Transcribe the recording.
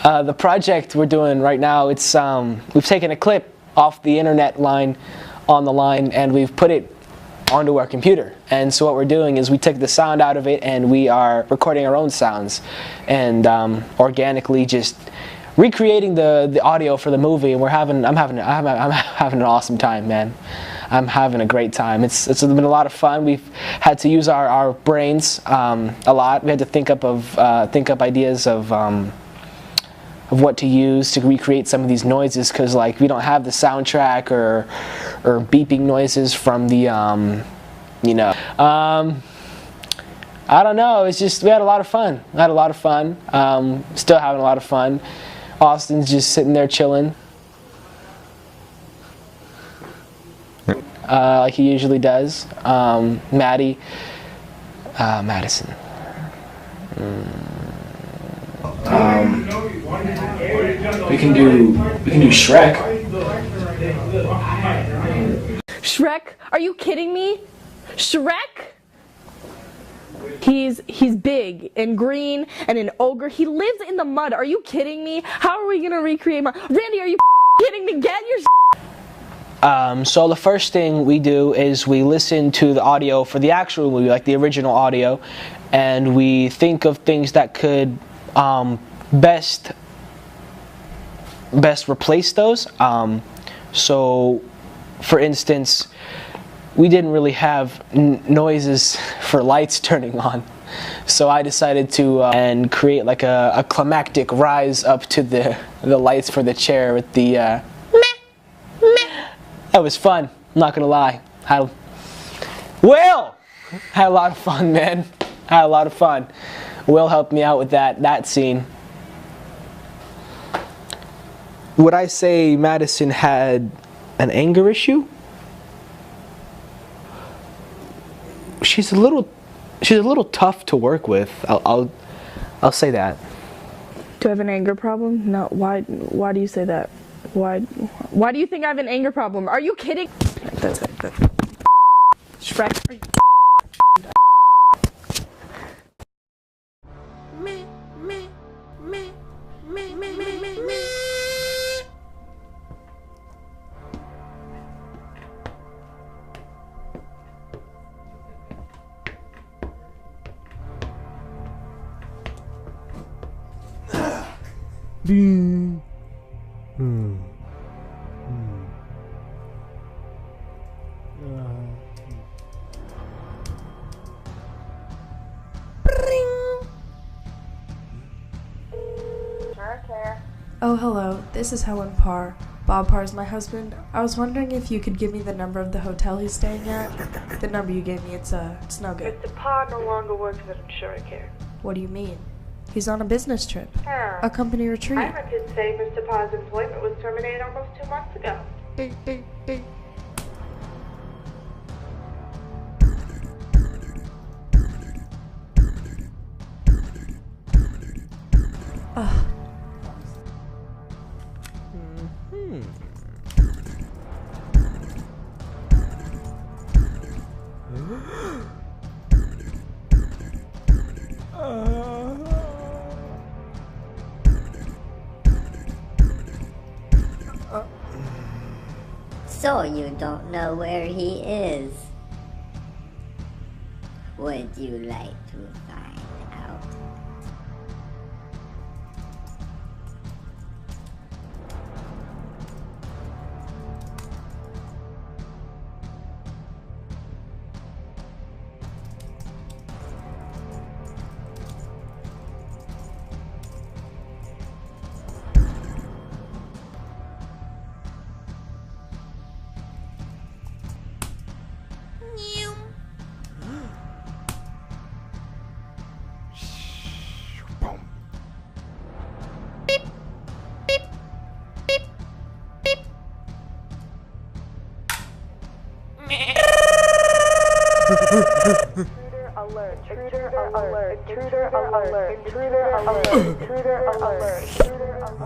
The project we're doing right now, it's we've taken a clip off the internet line on the line and we've put it onto our computer. And so what we're doing is we took the sound out of it and we are recording our own sounds and organically just recreating the audio for the movie. And I'm having an awesome time, man. I'm having a great time. It's been a lot of fun. We've had to use our brains a lot. We had to think up ideas of what to use to recreate some of these noises, because like we don't have the soundtrack or beeping noises from the I don't know. It's just we had a lot of fun. Still having a lot of fun. Austin's just sitting there chilling, like he usually does. Madison. We can do Shrek. Shrek? Are you kidding me? Shrek? He's big and green and an ogre. He lives in the mud. Are you kidding me? How are we gonna recreate Randy, are you kidding me? Get your So the first thing we do is we listen to the audio for the actual movie, like the original audio, and we think of things that could best replace those. So for instance, we didn't really have noises for lights turning on, so I decided to and create like a climactic rise up to the lights for the chair with the meh, meh. That was fun, I'm not gonna lie. Will had a lot of fun, man. Had a lot of fun. Will helped me out with that scene. Would I say Madison had an anger issue? She's a little tough to work with. I'll say that. Do I have an anger problem? No. Why do you say that? Why do you think I have an anger problem? Are you kidding? That's it. Shrek. Are you Oh, hello. This is Helen Parr. Bob Parr is my husband. I was wondering if you could give me the number of the hotel he's staying at. The number you gave me, it's no good. Mr. Parr no longer works at Insurance Care. What do you mean? He's on a business trip. Yeah. A company retreat. I heard kids say Mr. Parr's employment was terminated almost 2 months ago. Ugh. So you don't know where he is? Would you like to find out? Intruder alert, intruder alert, intruder alert, intruder alert, intruder alert, intruder alert.